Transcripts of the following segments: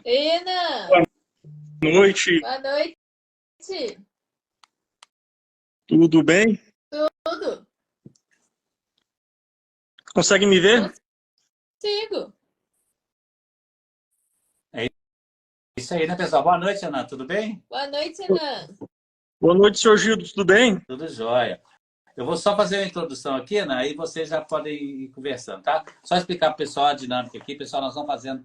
Ena, Boa noite, boa noite. tudo bem? Tudo? Consegue me ver? Consigo. É isso aí, né, pessoal? Boa noite, Ana. Tudo bem? Boa noite, Enan. Boa noite, senhor Gildo, tudo bem? Tudo jóia. Eu vou só fazer uma introdução aqui, Ana, aí vocês já podem ir conversando, tá? Só explicar para o pessoal a dinâmica aqui. Pessoal, nós vamos fazendo,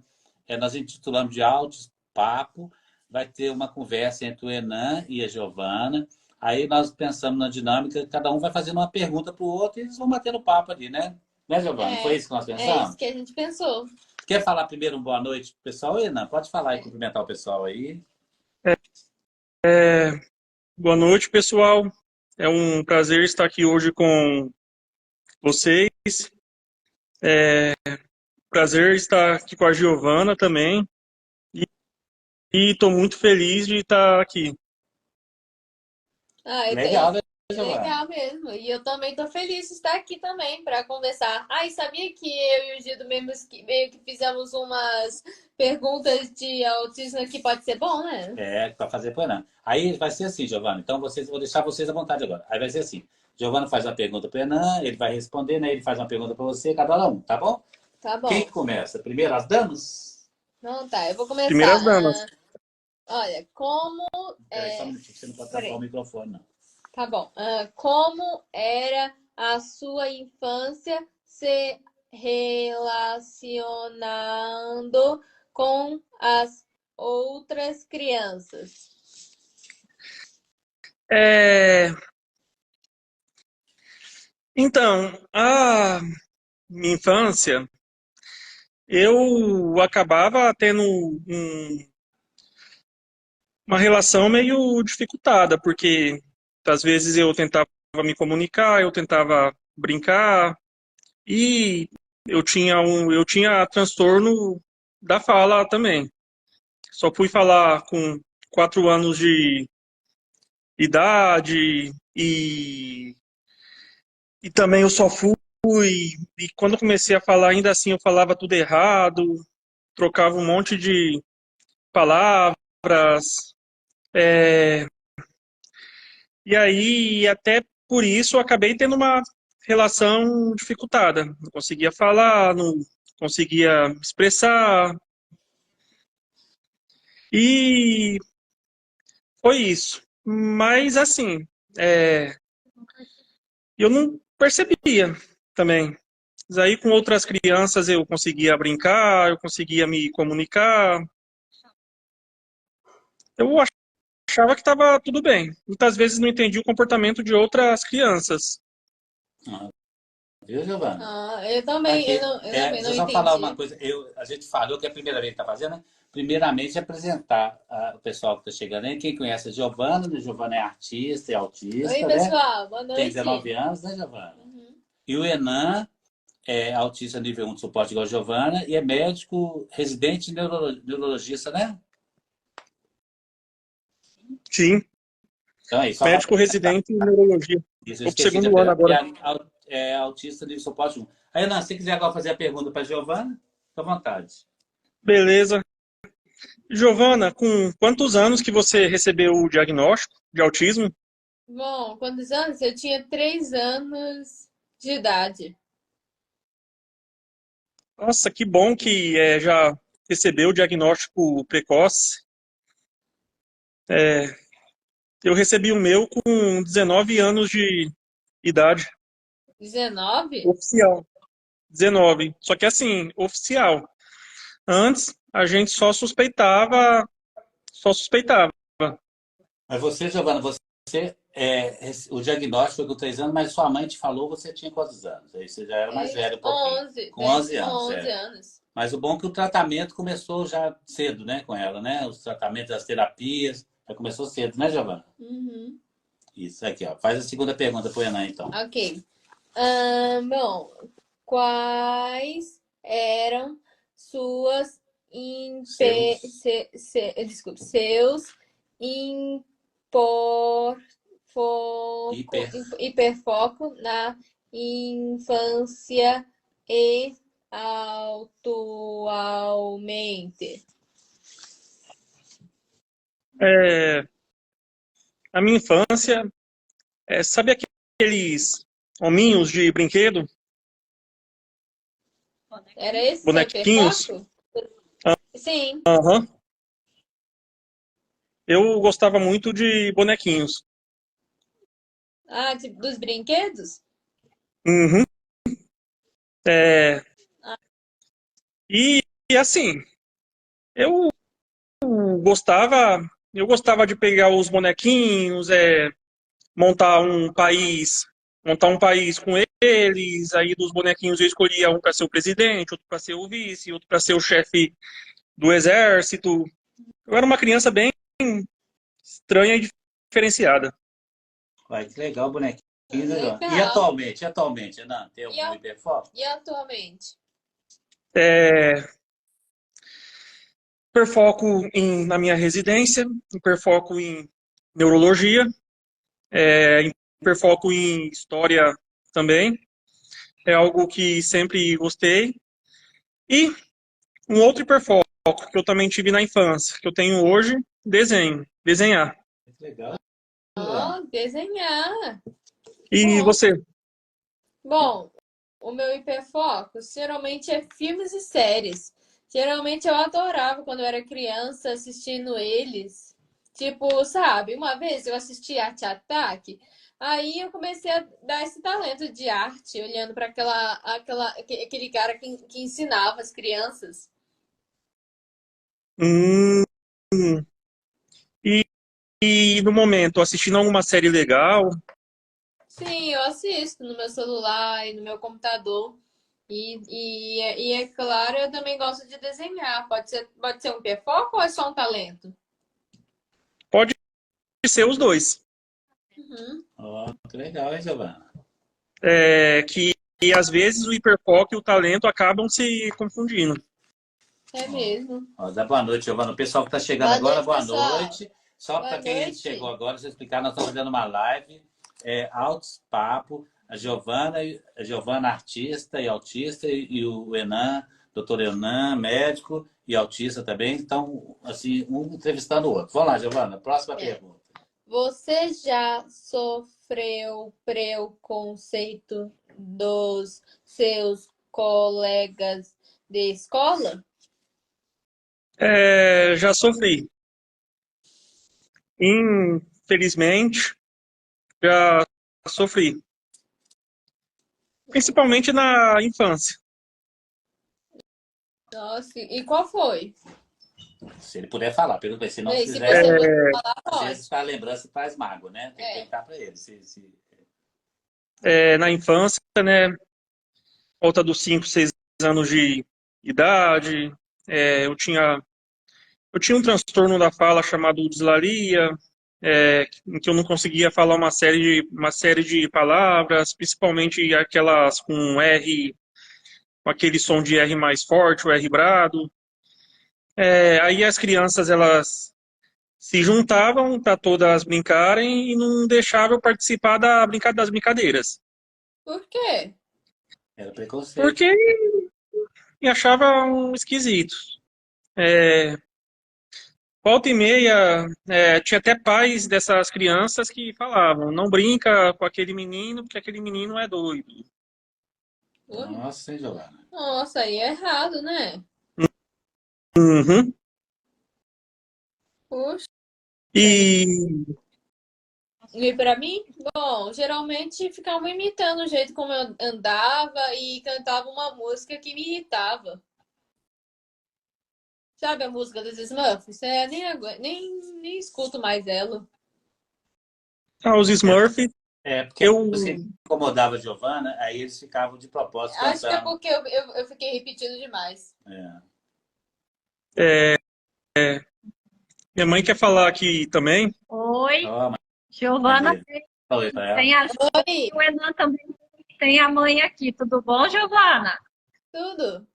nós intitulamos de Altos Papo. Vai ter uma conversa entre o Enan e a Giovana. Aí nós pensamos na dinâmica, cada um vai fazendo uma pergunta para o outro e eles vão batendo papo ali, né? Né, Giovana? Foi É, isso que nós é isso pensamos? que a gente pensou. Quer falar primeiro um boa noite pro pessoal, Enan? Pode falar e cumprimentar o pessoal aí. Boa noite, pessoal. É um prazer estar aqui hoje com vocês. Prazer estar aqui com a Giovana também. E estou muito feliz de estar aqui. Ah, Legal, né, Giovana? legal mesmo. E eu também tô feliz de estar aqui também para conversar. Ah, e sabia que eu e o Gido meio que fizemos umas perguntas de autismo que pode ser bom, né? Para fazer Enan. Aí vai ser assim, Giovana. Então vou deixar vocês à vontade agora. Aí vai ser assim. Giovana faz uma pergunta para o Enan, ele vai responder, né? Ele faz uma pergunta para você, cada um, tá bom? Tá Quem bom. que começa? Primeiro as damas? Não, tá, eu vou começar. Primeiras damas. Olha, como Peraí, só um é. minutinho, você não pode tapar o Peraí. microfone, não. Tá bom. Como era a sua infância se relacionando com as outras crianças? É, Então, a minha infância, eu acabava tendo uma relação meio dificultada, porque às vezes eu tentava me comunicar, eu tentava brincar e eu tinha transtorno da fala também. Só fui falar com 4 anos de idade e também eu só fui e quando eu comecei a falar ainda assim eu falava tudo errado, trocava um monte de palavras. é, E aí, até por isso, eu acabei tendo uma relação dificultada. Não conseguia falar, não conseguia expressar. E foi isso. Mas, assim, é, eu não percebia também. Mas aí, com outras crianças, eu conseguia brincar, eu conseguia me comunicar. Eu achava que estava tudo bem. Muitas vezes não entendi o comportamento de outras crianças. Ah, viu, Giovana? Aqui, Eu também deixa não eu só falar uma entendi. coisa. A gente falou que é a primeira vez que está fazendo, né? Primeiramente, apresentar o pessoal que está chegando aí. Quem conhece a Giovana, né? Giovana é artista, é Oi, autista, né? pessoal, boa Tem noite. 19 anos, né, Giovana? Uhum. E o Enan é autista nível 1 de suporte igual a Giovana e é médico residente neurologista, né? Sim, Então é isso. Só médico residente em neurologia. isso, eu Vou pro esqueci de segundo ano apresentar. E agora. é autista nível suporte 1. Aí, Enan, se você quiser agora fazer a pergunta para a Giovana, fica à vontade. Beleza. Giovana, com quantos anos que você recebeu o diagnóstico de autismo? Bom, quantos anos? Eu tinha 3 anos de idade. Nossa, que bom que já recebeu o diagnóstico precoce. É, eu recebi o meu com 19 anos de idade. 19? Oficial. 19. Só que assim, oficial. Antes, a gente só suspeitava, só suspeitava. Mas você, Giovana, o diagnóstico foi com 3 anos, mas sua mãe te falou você tinha quantos anos? Aí você já era mais velho um pouquinho. 11, Com né? 11 Com anos, 11 é. anos. Mas o bom é que o tratamento começou já cedo, né, com ela, né? Os tratamentos, as terapias, já começou cedo, né, Giovana? Uhum. Isso aqui, ó. Faz a segunda pergunta pro Enan, então. Ok. Bom, quais eram suas desculpe, seus impor, Hiper. hiperfoco na infância e atualmente? É, a minha infância, sabe aqueles hominhos de brinquedo, Era esse seu bonequinhos? hiperfoco? Sim. Aham. Eu gostava muito de bonequinhos. Ah, dos brinquedos? Uhum. É, Ah, e, e assim, eu gostava, eu gostava de pegar os bonequinhos, montar um país, montar um país com eles. Aí dos bonequinhos eu escolhia um para ser o presidente, outro para ser o vice, outro para ser o chefe do exército. Eu era uma criança bem estranha e diferenciada. Vai, que legal, bonequinho. Legal. legal. E atualmente, Renan, tem E, algum hiperfoco? e atualmente? É, hiperfoco na minha residência, hiperfoco em neurologia, hiperfoco em história também. É algo que sempre gostei. E um outro hiperfoco que eu também tive na infância, que eu tenho hoje, desenho, desenhar. Que legal. Ó, desenhar. E Bom, você? bom, o meu hiperfoco geralmente é filmes e séries. Geralmente eu adorava quando eu era criança assistindo eles. Tipo, sabe, uma vez eu assisti Arte Ataque, aí eu comecei a dar esse talento de arte, olhando para aquele cara que ensinava as crianças. Hum, e, e no momento, assistindo alguma série legal? Sim, eu assisto no meu celular e no meu computador. E é claro, eu também gosto de desenhar. Pode ser um hiperfoco ou é só um talento? Pode ser os dois. Uhum, Ó, que legal, hein, Giovana? Que às vezes o hiperfoco e o talento acabam se confundindo. é Ó, mesmo. ó, dá boa noite, Giovana. O pessoal que está chegando Boa agora, noite, boa pessoal. noite. Só para Boa quem chegou noite. agora, deixa eu explicar, nós estamos fazendo uma live, Altos Papo, a Giovana artista e autista, e o Enan, doutor Enan, médico e autista também. Então, assim, um entrevistando o outro. Vamos lá, Giovana, próxima É. pergunta. Você já sofreu preconceito dos seus colegas de escola? Já sofri. Infelizmente, já sofri. Principalmente na infância. Nossa, e qual foi? Se ele puder falar, pergunta se não E se quiser, você puder falar, às vezes pode. a lembrança faz mágoa, né? Tem que É. perguntar para ele. Na infância, né? Volta dos 5, 6 anos de idade. Eu tinha um transtorno da fala chamado dislalia, em que eu não conseguia falar uma série de palavras, principalmente aquelas com R, com aquele som de R mais forte, o R brado. Aí as crianças, elas se juntavam para todas brincarem e não deixavam eu participar das brincadeiras. Por quê? Era preconceito. Porque me achavam esquisitos. É, Volta e meia, tinha até pais dessas crianças que falavam: não brinca com aquele menino, porque aquele menino é doido. Ui. Nossa, hein, Giovana? Nossa, aí é errado, né? Uhum. Puxa. E E pra mim, bom, geralmente ficavam imitando o jeito como eu andava e cantava uma música que me irritava. Sabe a música dos Smurfs? Nem escuto mais ela. os Smurfs, Porque a eu, música que incomodava a Giovana, aí eles ficavam de propósito Acho que é cantando. porque eu fiquei repetindo demais. É. é, minha mãe quer falar aqui também. Oi, Ó, mãe Giovana, dele. Falei pra ela. tem a Ju Oi, e o Enan também tem a mãe aqui. Tudo bom, Giovana? tudo?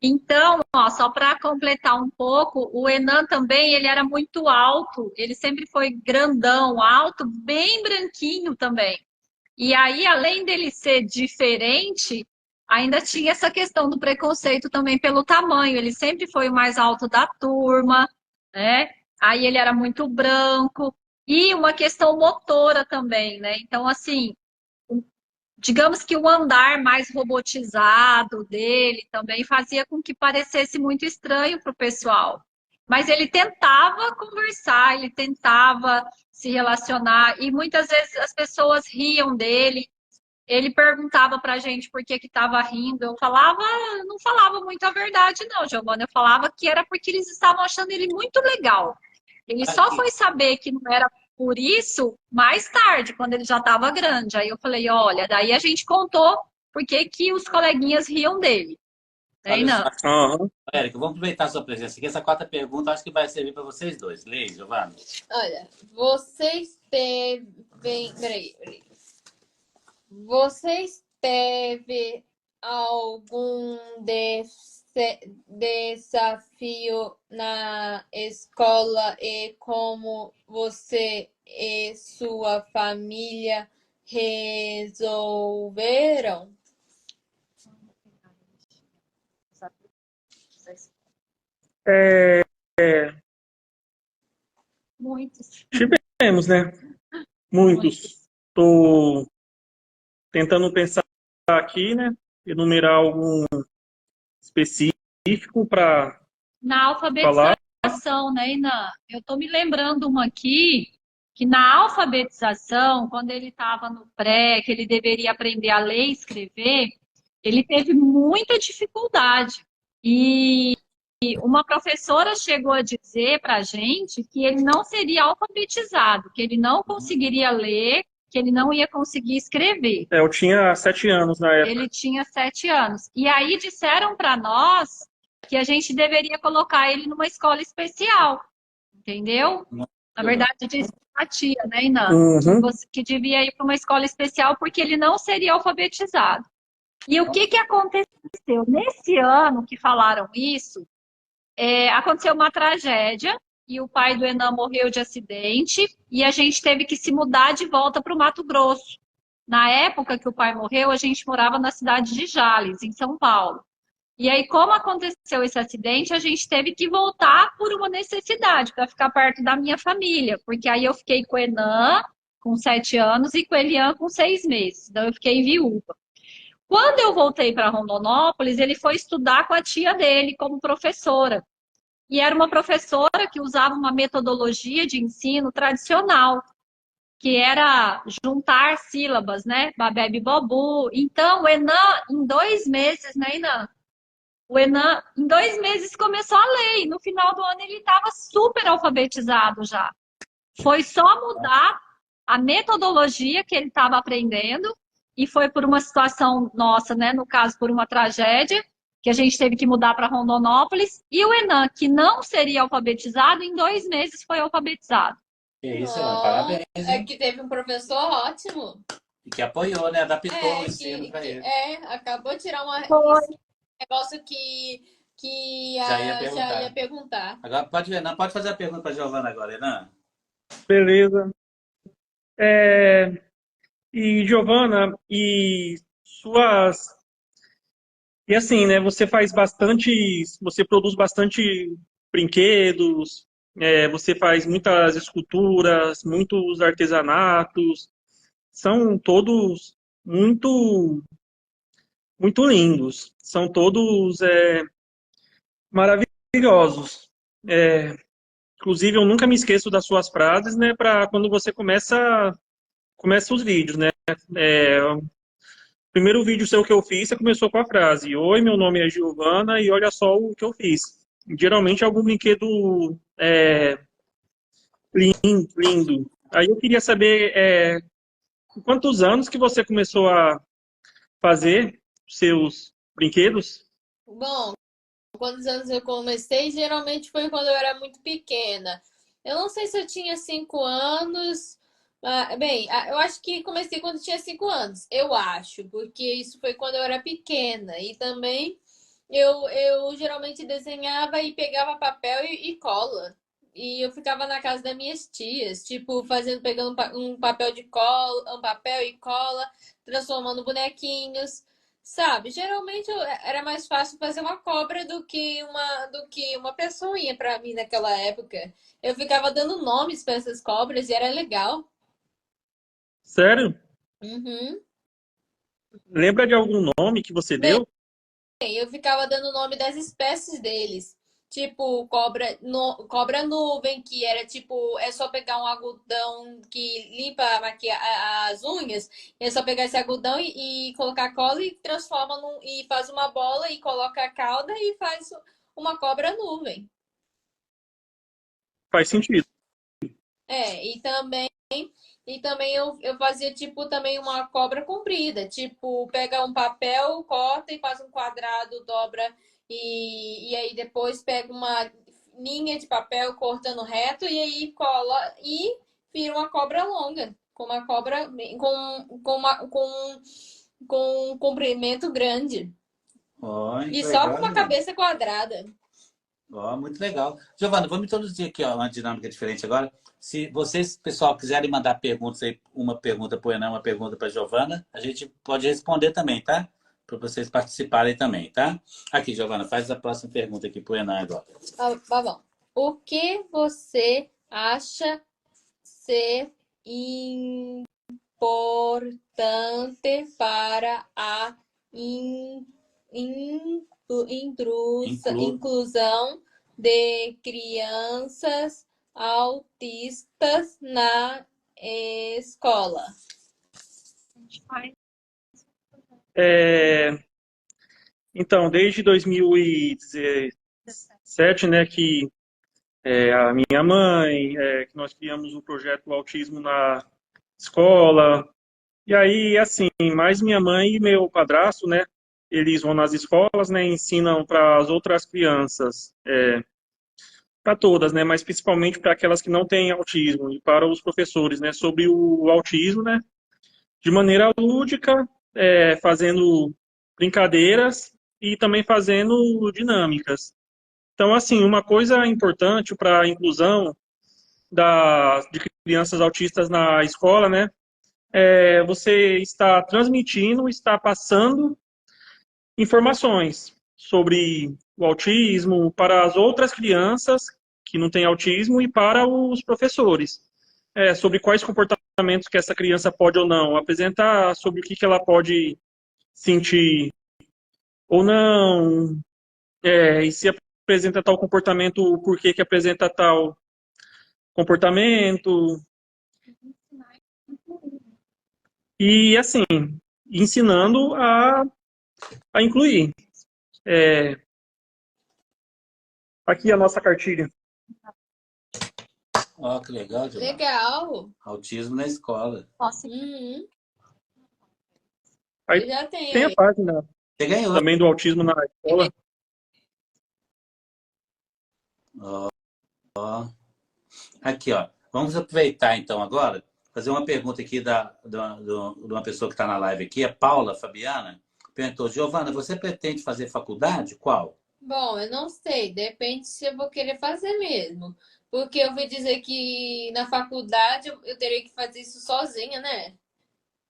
Então, ó, só para completar um pouco, o Enan também, ele era muito alto, ele sempre foi grandão, alto, bem branquinho também. E aí, além dele ser diferente, ainda tinha essa questão do preconceito também pelo tamanho. Ele sempre foi o mais alto da turma, né? Aí ele era muito branco. E uma questão motora também, né? Então, assim, digamos que o andar mais robotizado dele também fazia com que parecesse muito estranho para o pessoal. Mas ele tentava conversar, ele tentava se relacionar, e muitas vezes as pessoas riam dele. Ele perguntava para a gente por que estava rindo. Eu falava, não falava muito a verdade, não, Giovana. Eu falava que era porque eles estavam achando ele muito legal. Ele só Aqui. foi saber que não era por isso mais tarde, quando ele já estava grande. Aí eu falei, olha, daí a gente contou por que que os coleguinhas riam dele. Né, Olha só, não? Aham. Érica, vamos aproveitar a sua presença aqui. Essa quarta pergunta acho que vai servir para vocês dois. Leia, Giovana. Olha, vocês teve. Peraí. Vocês teve algum desafio na escola e como você e sua família resolveram? É, Muitos. tivemos, né? Muitos. Estou tentando pensar aqui, né? Enumerar algum específico para Na falar. alfabetização, né, Inan? Eu estou me lembrando uma aqui, que na alfabetização, quando ele estava no pré, que ele deveria aprender a ler e escrever, ele teve muita dificuldade. E uma professora chegou a dizer para a gente que ele não seria alfabetizado, que ele não conseguiria ler, que ele não ia conseguir escrever. Eu tinha 7 anos na época. Ele tinha 7 anos. E aí disseram para nós que a gente deveria colocar ele numa escola especial, entendeu? Na verdade, disse a tia, né, Inan? Uhum. Que devia ir para uma escola especial porque ele não seria alfabetizado. E o que aconteceu? Nesse ano que falaram isso, aconteceu uma tragédia e o pai do Enan morreu de acidente e a gente teve que se mudar de volta para o Mato Grosso. Na época que o pai morreu, a gente morava na cidade de Jales, em São Paulo. E aí, como aconteceu esse acidente, a gente teve que voltar por uma necessidade, para ficar perto da minha família. Porque aí eu fiquei com o Enan, com 7 anos, e com o Elian, com 6 meses. Então, eu fiquei viúva. Quando eu voltei para Rondonópolis, ele foi estudar com a tia dele como professora. E era uma professora que usava uma metodologia de ensino tradicional, que era juntar sílabas, né? Babebe Bobu. Então, o Enan, em 2 meses, né, Enan? O Enan, em 2 meses, começou a ler. E no final do ano, ele estava super alfabetizado já. Foi só mudar a metodologia que ele estava aprendendo. E foi por uma situação nossa, né? No caso, por uma tragédia, que a gente teve que mudar para Rondonópolis. E o Enan, que não seria alfabetizado, em 2 meses foi alfabetizado. Que isso, Ana, Não, parabéns, é hein? que teve um professor ótimo. E que apoiou, né? Adaptou o É, ensino para ele. acabou de tirar Foi. negócio que Já ia já ia perguntar. perguntar. Agora pode ver, não pode fazer a pergunta para a Giovana agora, Renan. Beleza. É, e Giovana, e suas. E assim, né? Você produz bastante brinquedos, você faz muitas esculturas, muitos artesanatos. São todos muito, muito lindos. São todos maravilhosos. É, inclusive, eu nunca me esqueço das suas frases, né? Para quando você começa os vídeos, né? O primeiro vídeo seu que eu fiz, você começou com a frase: Oi, meu nome é Giovana e olha só o que eu fiz. Geralmente é algum brinquedo lindo. Aí eu queria saber com quantos anos que você começou a fazer seus brinquedos? Bom, quantos anos eu comecei? Geralmente foi quando eu era muito pequena. Eu não sei se eu tinha 5 anos. Bem, eu acho que comecei quando eu tinha 5 anos. Eu acho, porque isso foi quando eu era pequena. E também eu geralmente desenhava e pegava papel e cola. E eu ficava na casa das minhas tias, tipo, pegando um papel de cola, um papel e cola, transformando bonequinhos. Sabe, geralmente era mais fácil fazer uma cobra do que uma pessoinha pra mim naquela época. Eu ficava dando nomes para essas cobras e era legal. Sério? Uhum. Lembra de algum nome que você deu? Eu ficava dando o nome das espécies deles. Tipo, cobra, cobra nuvem, que era tipo, é só pegar um algodão que limpa as unhas, é só pegar esse algodão e colocar cola e transforma e faz uma bola e coloca a cauda e faz uma cobra nuvem. Faz sentido. É, e também eu fazia tipo também uma cobra comprida, tipo, pega um papel, corta e faz um quadrado, dobra e aí depois pega uma linha de papel cortando reto e aí cola e vira uma cobra longa, com uma cobra com um comprimento grande Ó, e que só com legal, uma Giovana. cabeça quadrada. Ó, muito legal. Giovana, vamos introduzir aqui ó, uma dinâmica diferente agora. Se vocês, pessoal, quiserem mandar perguntas aí, uma pergunta para o Enan, uma pergunta para a Giovana, a gente pode responder também, tá? Para vocês participarem também, tá? Aqui, Giovana, faz a próxima pergunta aqui para o Enan agora. Tá bom. O que você acha ser importante para a Inclu... inclusão de crianças autistas na escola? É, então, desde 2017, né, que a minha mãe, que nós criamos o projeto Autismo na escola. E aí, assim, mais minha mãe e meu padrasto, né, eles vão nas escolas, né, ensinam para as outras crianças, para todas, né, mas principalmente para aquelas que não têm autismo e para os professores, né, sobre o autismo, né, de maneira lúdica, fazendo brincadeiras e também fazendo dinâmicas. Então, assim, uma coisa importante para a inclusão de crianças autistas na escola, né, você está transmitindo, está passando informações sobre o autismo para as outras crianças que não têm autismo e para os professores. Sobre quais comportamentos que essa criança pode ou não apresentar, sobre o que, que ela pode sentir ou não, e se apresenta tal comportamento, por que, que apresenta tal comportamento. E, assim, ensinando a incluir. Aqui a nossa cartilha. Ó, que legal, Giovana. Legal. Autismo na escola. Uhum. Aí Eu já tem a tenho. página Você ganhou. também do autismo na escola. Ó, ó. Aqui, ó. Vamos aproveitar então agora, fazer uma pergunta aqui de uma pessoa que está na live aqui, a Paula Fabiana. Perguntou, Giovana, você pretende fazer faculdade? Qual? Bom, eu não sei, depende se eu vou querer fazer mesmo. Porque eu ouvi dizer que na faculdade eu teria que fazer isso sozinha, né?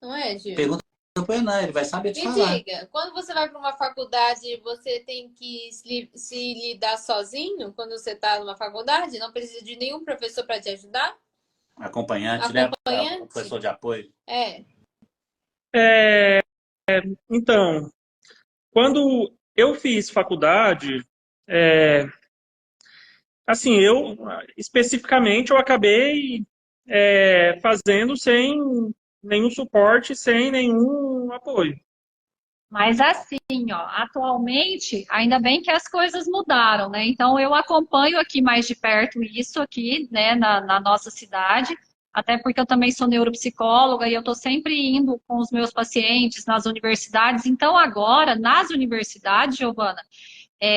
Não é, Gil? Pergunta para o Enan, ele vai saber te Me falar. diga, quando você vai para uma faculdade, você tem que se lidar sozinho quando você está numa faculdade? Não precisa de nenhum professor para te ajudar? Acompanhante, né? O Acompanhante? professor de apoio. É. É, então, quando eu fiz faculdade, assim, eu especificamente eu acabei fazendo sem nenhum suporte, sem nenhum apoio. Mas assim, ó, atualmente, ainda bem que as coisas mudaram, né? Então eu acompanho aqui mais de perto isso aqui, né, na nossa cidade, até porque eu também sou neuropsicóloga e eu estou sempre indo com os meus pacientes nas universidades. Então agora, nas universidades, Giovana,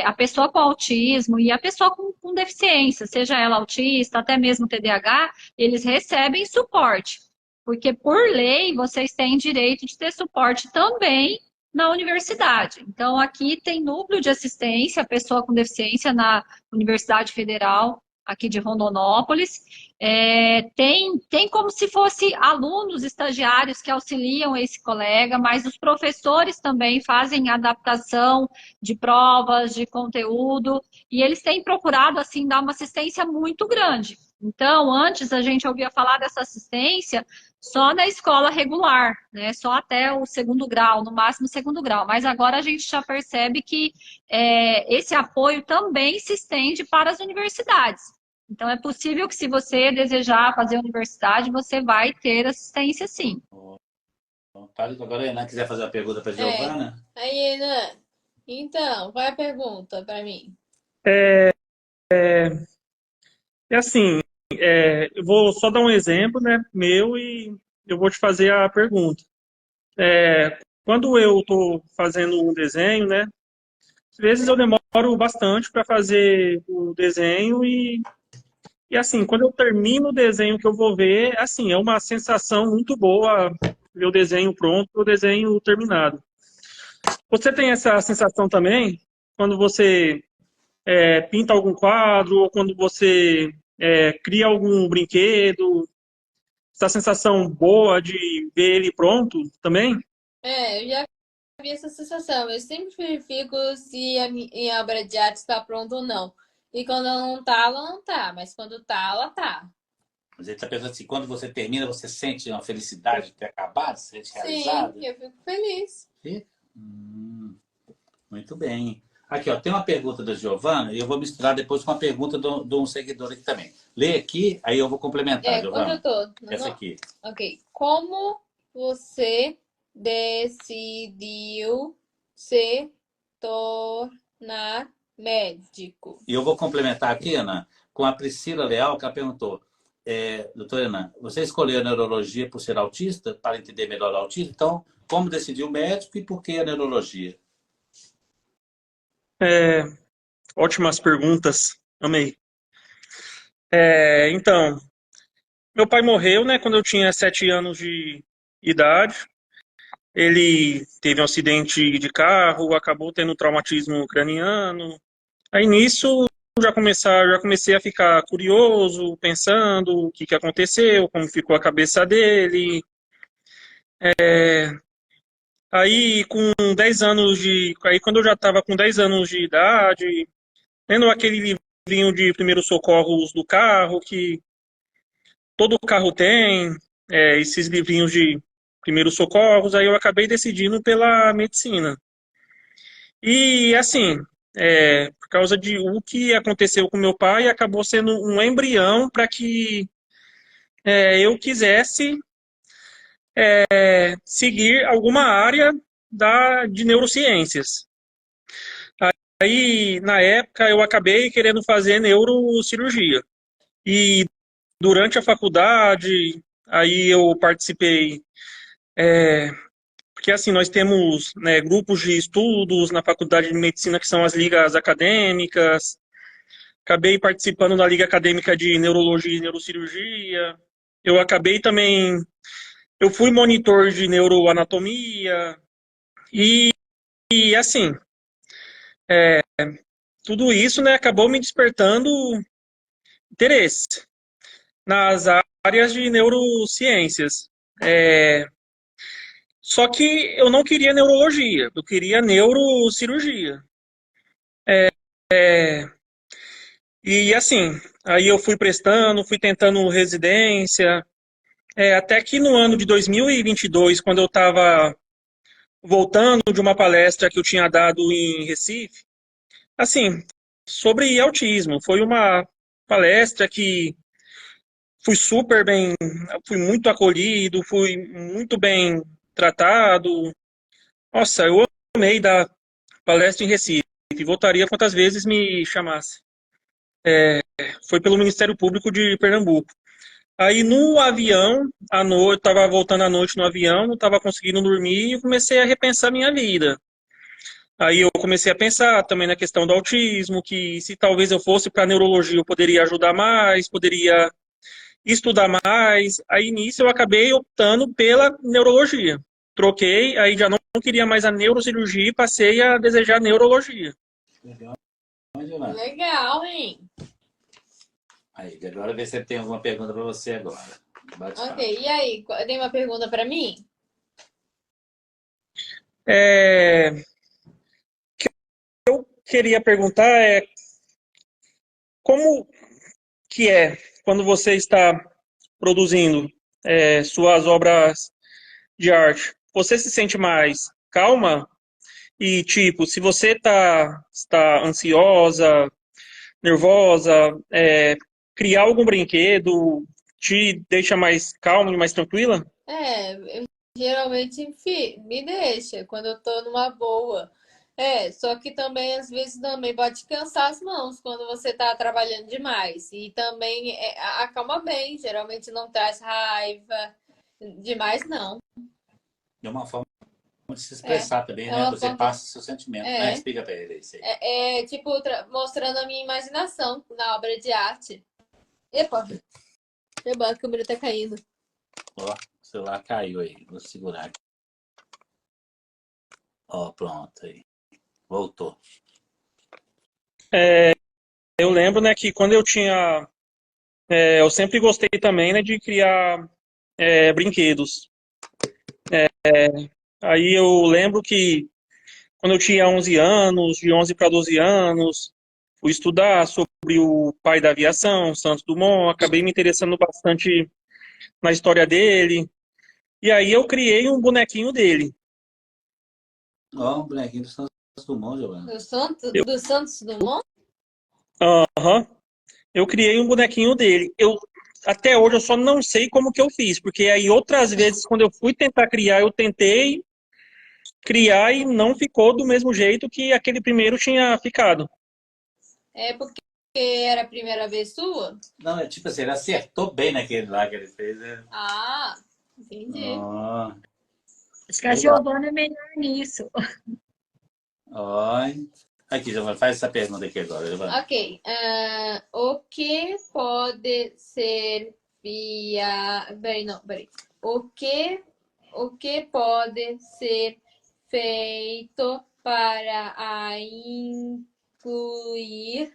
a pessoa com autismo e a pessoa com deficiência, seja ela autista, até mesmo TDAH, eles recebem suporte. Porque, por lei, vocês têm direito de ter suporte também na universidade. Então, aqui tem núcleo de assistência, pessoa com deficiência na Universidade Federal. aqui de Rondonópolis. Tem como se fosse alunos, estagiários que auxiliam esse colega, mas os professores também fazem adaptação de provas, de conteúdo, e eles têm procurado, assim, dar uma assistência muito grande. Então, antes a gente ouvia falar dessa assistência só na escola regular, né? Só até o segundo grau, no máximo segundo grau. Mas agora a gente já percebe que esse apoio também se estende para as universidades. Então, é possível que, se você desejar fazer universidade, você vai ter assistência, sim. Agora a Enan quiser fazer uma pergunta para a Giovana. Aí, Enan, então, qual é a pergunta para mim? Assim, eu vou só dar um exemplo, né, meu, e eu vou te fazer a pergunta. Quando eu estou fazendo um desenho, né, às vezes eu demoro bastante para fazer o desenho e assim, quando eu termino o desenho que eu vou ver, assim, é uma sensação muito boa ver o desenho pronto, o desenho terminado. Você tem essa sensação também quando você pinta algum quadro ou quando você cria algum brinquedo? Essa sensação boa de ver ele pronto também? Eu já vi essa sensação. Eu sempre verifico se a minha obra de arte está pronta ou não. E quando ela não tá. Mas quando tá, ela tá. Mas ele está pensando assim, quando você termina, você sente uma felicidade de ter acabado, se sente realizado? Sim, eu fico feliz. Muito bem. Aqui, ó, tem uma pergunta da Giovana e eu vou misturar depois com uma pergunta de um seguidor aqui também. Lê aqui, aí eu vou complementar, Giovana. Onde eu tô? Essa aqui. Ok. Como você decidiu se tornar médico? E eu vou complementar aqui, Ana, com a Priscila Leal, que ela perguntou, doutora Ana, você escolheu a neurologia por ser autista, para entender melhor o autismo? Então, como decidiu o médico e por que a neurologia? Ótimas perguntas, amei. Então, meu pai morreu, né, quando eu tinha 7 anos de idade. Ele teve um acidente de carro, acabou tendo um traumatismo craniano. Aí nisso já comecei a ficar curioso, pensando o que aconteceu, como ficou a cabeça dele. Aí quando eu já estava com 10 anos de idade, lendo aquele livrinho de primeiros socorros do carro, que todo carro tem, esses livrinhos de primeiros socorros, aí eu acabei decidindo pela medicina. E assim, por causa de o que aconteceu com meu pai, acabou sendo um embrião para que eu quisesse seguir alguma área de neurociências. Aí, na época, eu acabei querendo fazer neurocirurgia. E durante a faculdade, aí eu participei, porque assim, nós temos, né, grupos de estudos na faculdade de medicina, que são as ligas acadêmicas. Acabei participando da liga acadêmica de neurologia e neurocirurgia. Eu acabei também, eu fui monitor de neuroanatomia. E assim, tudo isso, né, acabou me despertando interesse nas áreas de neurociências. Só que eu não queria neurologia, eu queria neurocirurgia. E assim, aí eu fui prestando, fui tentando residência, até que no ano de 2022, quando eu estava voltando de uma palestra que eu tinha dado em Recife, assim, sobre autismo. Foi uma palestra que fui muito acolhido, fui muito bem tratado. Nossa, eu amei dar palestra em Recife. Voltaria quantas vezes me chamasse. Foi pelo Ministério Público de Pernambuco. Aí no avião, à noite, estava voltando à noite no avião, não estava conseguindo dormir e comecei a repensar minha vida. Aí eu comecei a pensar também na questão do autismo, que se talvez eu fosse para neurologia eu poderia ajudar mais, poderia estudar mais. Aí nisso eu acabei optando pela neurologia. Troquei, aí já não queria mais a neurocirurgia e passei a desejar neurologia. Legal, Legal, hein? Aí, agora vê se tem alguma pergunta para você agora. Ok, e aí? Tem uma pergunta para mim? É, queria perguntar como que é quando você está produzindo suas obras de arte? Você se sente mais calma? E, tipo, se você está ansiosa, nervosa, criar algum brinquedo te deixa mais calma e mais tranquila? Geralmente me deixa quando eu tô numa boa. Só que também às vezes também pode cansar as mãos quando você tá trabalhando demais. E também acalma bem, geralmente não traz raiva demais, não. De uma forma de se É, expressar também, é né? uma Você forma. passa seu sentimento, né? É, Explica para ele isso aí. tipo mostrando a minha imaginação na obra de arte. Epa, eba, a câmera tá caindo. Ó, o celular caiu aí. Vou segurar aqui. Ó, pronto aí. Voltou. Eu lembro, né, que quando eu tinha, eu sempre gostei também, né, de criar brinquedos. Aí eu lembro que quando eu tinha 11 anos, de 11 para 12 anos, fui estudar sobre o pai da aviação, Santos Dumont, acabei me interessando bastante na história dele, e aí eu criei um bonequinho dele. Ó, um bonequinho do Santos Dumont, Giovana. Eu, Do Santos Dumont? aham, eu criei um bonequinho dele. Até hoje eu só não sei como que eu fiz, porque aí outras vezes quando eu fui tentar criar, eu tentei criar e não ficou do mesmo jeito que aquele primeiro tinha ficado. É porque era a primeira vez sua? Não, é tipo assim, ele acertou bem naquele lá que ele fez. Né? Ah, entendi. Ó, Acho que a legal. Giovana é melhor nisso. Ó, aqui, Giovana, faz essa pergunta aqui agora, Giovana. Ok. O que pode ser Peraí, não, peraí. O que pode ser feito para incluir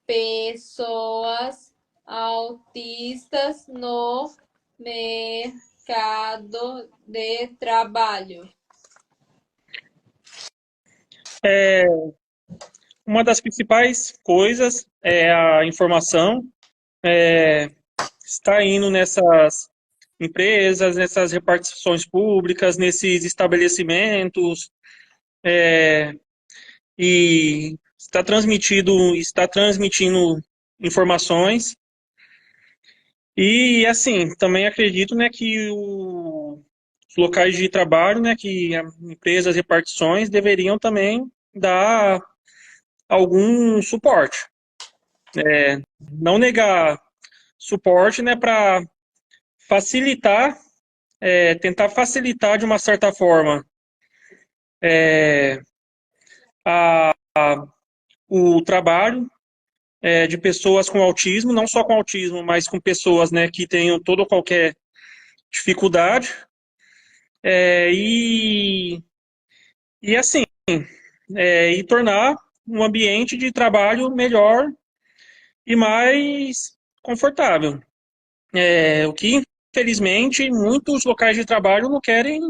pessoas autistas no mercado de trabalho? Uma das principais coisas é a informação, está indo nessas empresas, nessas repartições públicas, nesses estabelecimentos, e está transmitindo informações. E assim, também acredito, né, que os locais de trabalho, né, que empresas, repartições deveriam também dar algum suporte. Não negar suporte, né, para facilitar, tentar facilitar de uma certa forma a, o trabalho de pessoas com autismo, não só com autismo, mas com pessoas, né, que tenham toda ou qualquer dificuldade. É, e, e assim, e tornar um ambiente de trabalho melhor e mais confortável. O que, infelizmente, muitos locais de trabalho não querem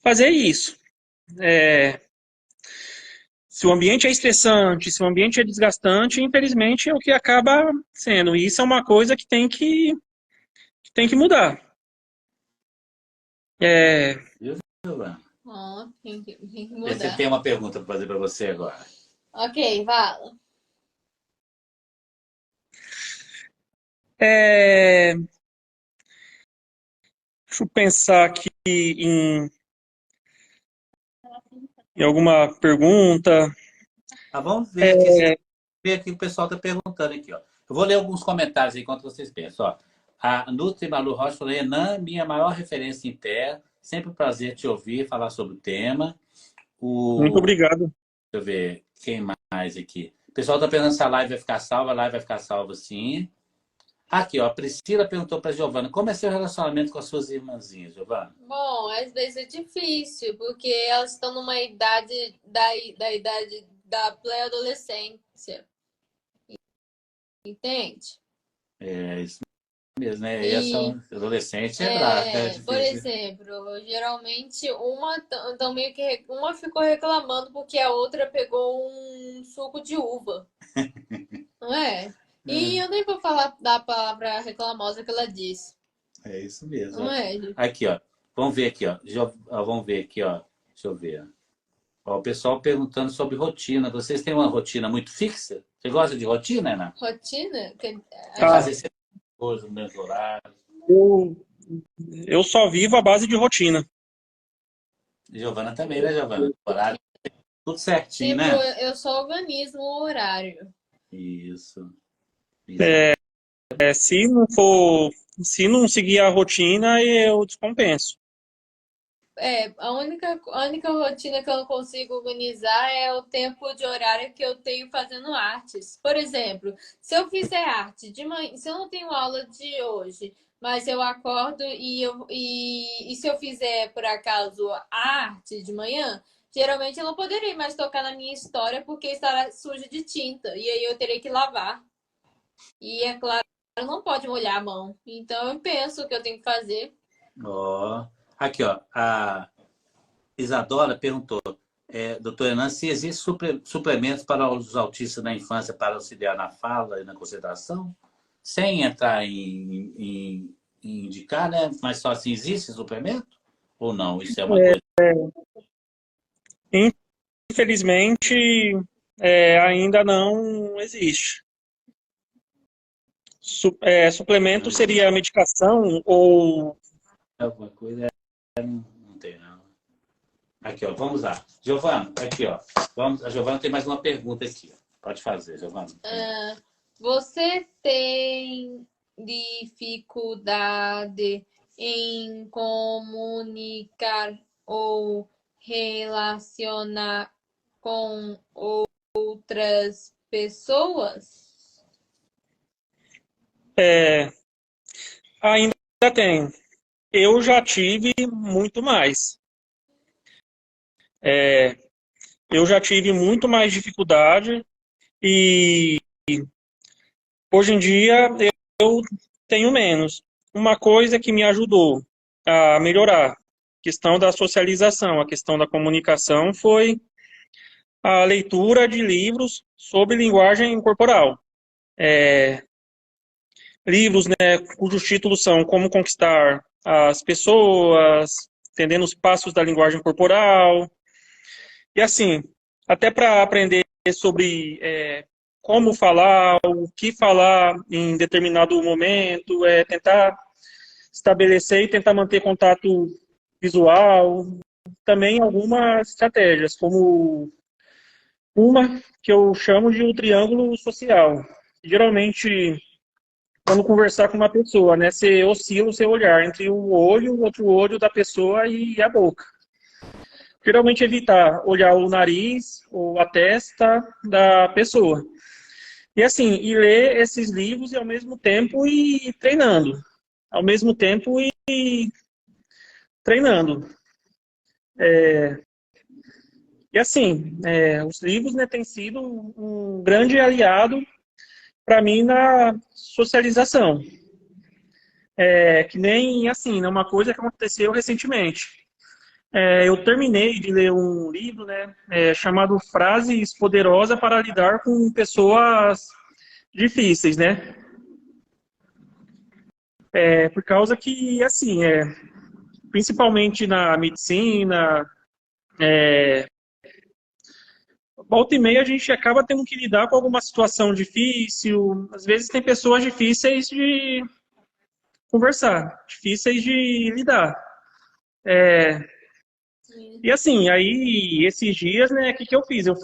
fazer isso. É, se o ambiente é estressante, se o ambiente é desgastante, infelizmente é o que acaba sendo. E isso é uma coisa que tem que mudar. É, Viu, Giovana? Tem que Vê se ele mudar. tem uma pergunta para fazer para você agora. Ok, Vala. é, deixa eu pensar aqui em alguma pergunta. Vamos ver aqui se ver aqui o pessoal está perguntando aqui, ó. Eu vou ler alguns comentários aí enquanto vocês pensam. Ó. A Nutri Malu Rocha falou: Enan, minha maior referência em terra. Sempre um prazer te ouvir falar sobre o tema. Muito O, obrigado. deixa eu ver quem mais aqui. O pessoal está perguntando se a live vai ficar salva. A live vai ficar salva, sim. Aqui, ó. A Priscila perguntou para a Giovana: como é seu relacionamento com as suas irmãzinhas, Giovana? Bom, às vezes é difícil, porque elas estão numa idade da idade da pré-adolescência. entende? É isso mesmo, né? E Essa adolescente é brava, é por difícil. exemplo, geralmente então meio que uma ficou reclamando porque a outra pegou um suco de uva, não é? E eu nem vou falar da palavra reclamosa que ela disse, É isso mesmo, não ó. é, gente? Aqui, ó. Vamos ver aqui, ó. Vamos ver aqui, ó. Deixa eu ver. Ó, o pessoal perguntando sobre rotina. Vocês têm uma rotina muito fixa? Você gosta de rotina, Ana? Rotina? De Ah, fazer sempre coisa no mesmo horário. eu, eu só vivo à base de rotina. Giovana também, né, Giovana? Horário, tudo certinho, Tipo, né? eu só organizo o horário. Isso. Isso. É, se não for, se não seguir a rotina, eu descompenso. A única rotina que eu não consigo organizar é o tempo de horário que eu tenho fazendo artes. Por exemplo, se eu fizer arte de manhã, se eu não tenho aula de hoje, mas eu acordo e se eu fizer por acaso a arte de manhã, geralmente eu não poderia mais tocar na minha história porque estará suja de tinta e aí eu terei que lavar. E é claro, não pode molhar a mão. Então eu penso o que eu tenho que fazer. Ó. Aqui, ó. A Isadora perguntou, doutor Enan, se existem suplementos para os autistas na infância para auxiliar na fala e na concentração? Sem entrar em indicar, né? Mas só assim, existe suplemento? Ou não? Isso é uma coisa. Infelizmente, ainda não existe. Suplemento seria medicação ou... Alguma coisa não tem, não. Aqui, ó, vamos lá. Giovana, aqui, ó. A Giovana tem mais uma pergunta aqui. Pode fazer, Giovana. Você tem dificuldade em comunicar ou relacionar com outras pessoas? Ainda tem. Eu já tive muito mais. Eu já tive muito mais dificuldade e hoje em dia eu tenho menos. Uma coisa que me ajudou a melhorar, a questão da socialização, a questão da comunicação, foi a leitura de livros sobre linguagem corporal. Livros, né, cujos títulos são Como Conquistar as Pessoas, Entendendo os Passos da Linguagem Corporal. E assim, até para aprender sobre como falar, o que falar em determinado momento, tentar estabelecer e tentar manter contato visual. Também algumas estratégias, como uma que eu chamo de o triângulo social. Geralmente, quando conversar com uma pessoa, né, você oscila o seu olhar entre o olho, o outro olho da pessoa e a boca. Geralmente evitar olhar o nariz ou a testa da pessoa. E assim, e ler esses livros e ao mesmo tempo ir treinando. Ao mesmo tempo ir treinando. E assim, os livros, né, têm sido um grande aliado para mim na socialização. Que nem assim, né, uma coisa que aconteceu recentemente. Eu terminei de ler um livro, né, chamado Frases Poderosas para Lidar com Pessoas Difíceis, né? Por causa que, assim, principalmente na medicina, volta e meia a gente acaba tendo que lidar com alguma situação difícil. Às vezes tem pessoas difíceis de conversar, difíceis de lidar. E assim, aí esses dias, né, o que eu fiz? Eu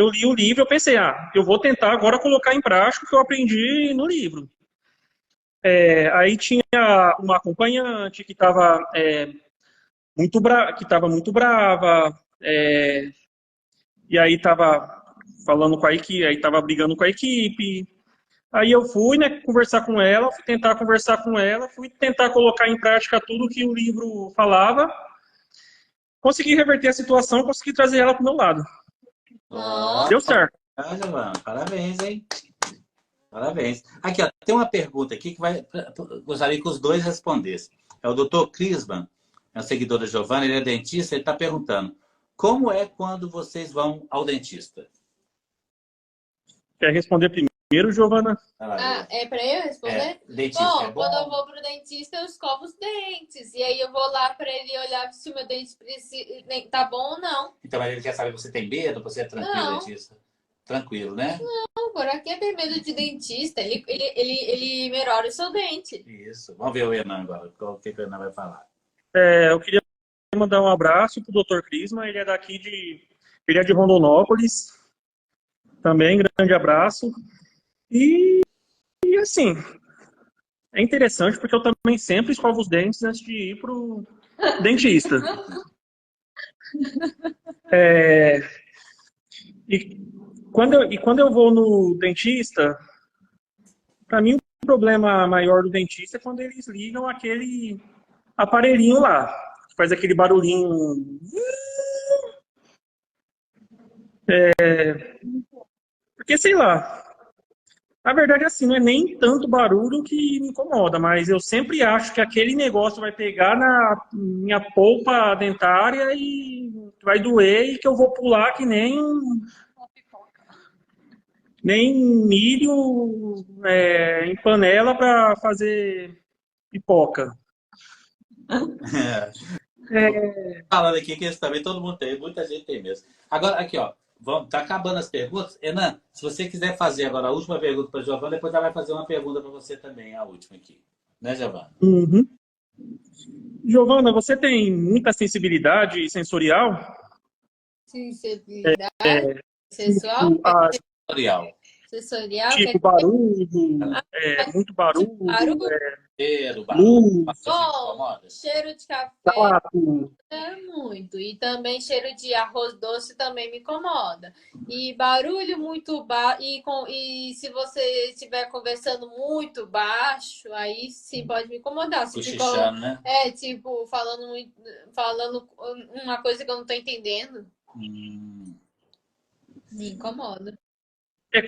li o livro, eu pensei, eu vou tentar agora colocar em prática o que eu aprendi no livro. Aí tinha uma acompanhante que estava muito brava, e aí estava falando com a equipe, aí estava brigando com a equipe. Aí eu fui, né, conversar com ela, fui tentar conversar com ela, fui tentar colocar em prática tudo que o livro falava, consegui reverter a situação, consegui trazer ela para o meu lado. Ó, Deu certo. Giovana, parabéns, hein? Parabéns. Aqui, ó, tem uma pergunta aqui que gostaria que os dois respondessem. É o doutor Crisman, é um seguidor da Giovana, ele é dentista, ele está perguntando: como é quando vocês vão ao dentista? Quer responder primeiro, Giovana? É pra eu responder? Dentista Bom, é quando eu bom? vou pro dentista, eu escovo os dentes. E aí eu vou lá pra ele olhar se o meu dente tá bom ou não. Então, mas ele quer saber se você tem medo, você é tranquilo, Não. dentista? Tranquilo, né? Não, por aqui tem medo de dentista. Ele melhora o seu dente. Isso. Vamos ver o Enan agora. O que o Enan vai falar? Eu queria mandar um abraço pro Dr. Crisma, ele é de Rondonópolis, também, grande abraço. E assim, é interessante porque eu também sempre escovo os dentes antes de ir pro dentista. E quando eu vou no dentista, para mim o problema maior do dentista é quando eles ligam aquele aparelhinho lá, que faz aquele barulhinho. Porque, sei lá, na verdade, assim, não é nem tanto barulho que me incomoda, mas eu sempre acho que aquele negócio vai pegar na minha polpa dentária e vai doer e que eu vou pular que nem milho em panela para fazer pipoca. Falando aqui que esse também todo mundo tem, muita gente tem mesmo. Agora, aqui, ó. Tá acabando as perguntas. Enan, se você quiser fazer agora a última pergunta para a Giovana, depois ela vai fazer uma pergunta para você também, a última aqui. Né, Giovana? Uhum. Giovana, você tem muita sensibilidade sensorial? Sensibilidade sexual? Sensorial. Sensorial? Tipo barulho, muito barulho, Cheiro, luz, Bom, cheiro de café tato. é muito. E também cheiro de arroz doce também me incomoda. E barulho muito baixo. E se você estiver conversando muito baixo, aí sim pode me incomodar. Se Cochichando, né? tipo, falando uma coisa que eu não tô entendendo, me incomoda. É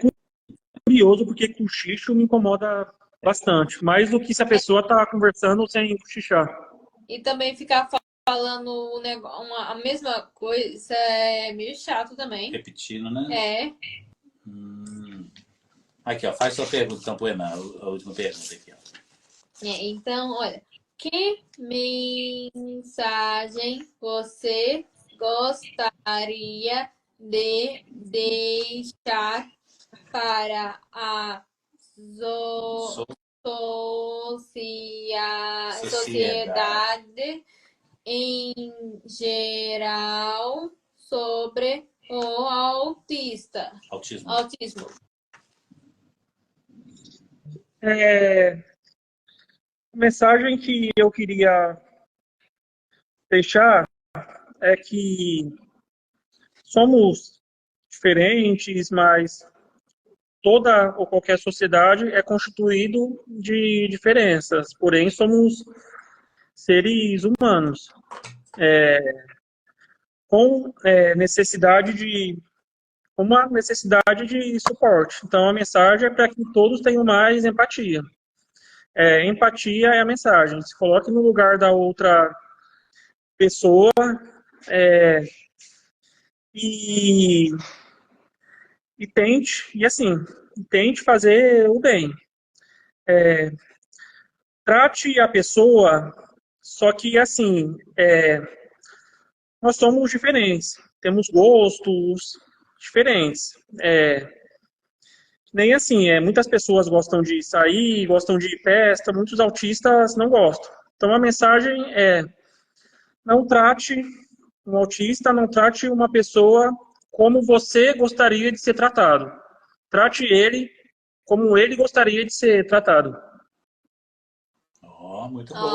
curioso porque cochicho me incomoda bastante, mais do que se a pessoa tá conversando sem cochichar. E também ficar falando a mesma coisa é meio chato também. Repetindo, né? É. Aqui, ó. Faz sua pergunta, então, pro Enan. A última pergunta aqui, ó. Então, olha. Que mensagem você gostaria de deixar para a sociedade em geral sobre o autismo? A mensagem que eu queria deixar é que somos diferentes, mas toda ou qualquer sociedade é constituído de diferenças, porém somos seres humanos com uma necessidade de suporte. Então a mensagem é para que todos tenham mais empatia. Empatia é a mensagem. Se coloque no lugar da outra pessoa e tente fazer o bem. Trate a pessoa, só que assim, nós somos diferentes, temos gostos diferentes. Nem assim, muitas pessoas gostam de sair, gostam de ir festa, muitos autistas não gostam. Então a mensagem é: não trate um autista, não trate uma pessoa como você gostaria de ser tratado. Trate ele como ele gostaria de ser tratado. Muito bom.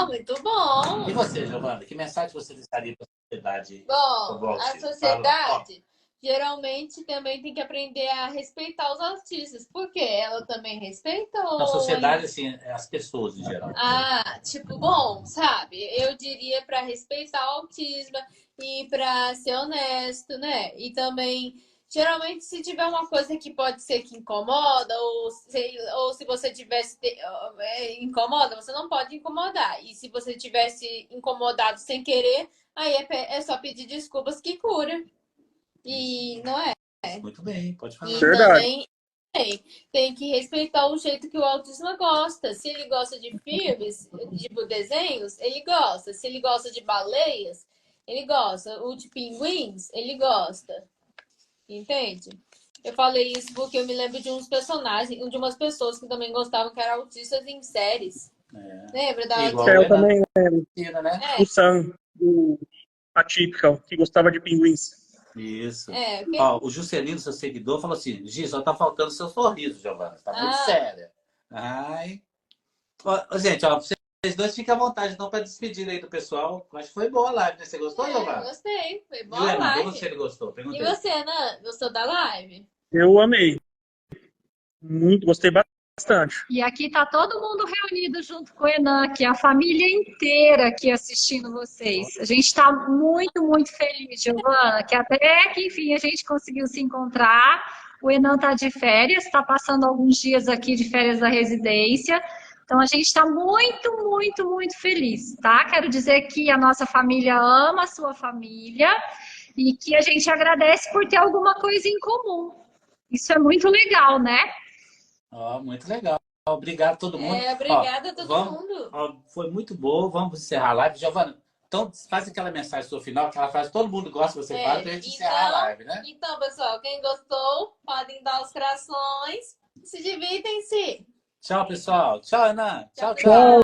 Muito bom. E você, Giovana, que mensagem você deixaria para a sociedade? Bom, a sociedade geralmente também tem que aprender a respeitar os autistas, porque ela também respeita a sociedade, assim, as pessoas em geral. Bom, sabe? Eu diria para respeitar o autismo e para ser honesto, né? E também Geralmente, se tiver uma coisa que pode ser que incomoda, ou se você tivesse incomoda, você não pode incomodar. E se você tivesse incomodado sem querer, aí é só pedir desculpas que cura. E não é. Muito bem, pode falar. E Verdade. também tem que respeitar o jeito que o autista gosta. Se ele gosta de filmes, tipo desenhos, ele gosta. Se ele gosta de baleias, ele gosta. O de pinguins, ele gosta. Entende? Eu falei isso porque eu me lembro de uns personagens, de umas pessoas que também gostavam, que eram autistas em séries. Lembra da Igual Eu o Renan também, Cristina, né? É, o Sam, o Atypical, que gostava de pinguins. Isso. porque... Ó, o Juscelino, seu seguidor, falou assim: Gi, só tá faltando seu sorriso, Giovana. Tá muito Ah. séria. Ai. Ó, gente, ó, vocês dois fiquem à vontade, então, para despedir aí do pessoal. Acho que foi boa a live, né? Você gostou, Giovana? Gostei, foi E o boa Renan, live. você gostou? E Perguntei. você, Ana, gostou da live? Eu amei. Muito, gostei bastante. E aqui tá todo mundo reunido junto com o Enan, aqui, a família inteira aqui assistindo vocês. A gente está muito, muito feliz, Giovana, que até que, enfim, a gente conseguiu se encontrar. O Enan tá de férias, está passando alguns dias aqui de férias da residência. Então, a gente está muito, muito, muito feliz, tá? Quero dizer que a nossa família ama a sua família e que a gente agradece por ter alguma coisa em comum. Isso é muito legal, né? Ó, muito legal. Obrigado a todo mundo. Obrigada a todo vamos, mundo. ó, foi muito bom. Vamos encerrar a live. Giovana, então faz aquela mensagem sua final, aquela frase que todo mundo gosta que você fala, pra gente encerrar a live, né? Então, pessoal, quem gostou, podem dar os corações. Se divirtem-se. Tchau, pessoal. Tchau, Ana. Tchau, Tchau.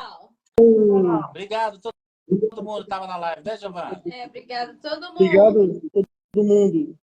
Obrigado todo mundo que estava na live, né, Giovana? Obrigada a todo mundo. Obrigado a todo mundo.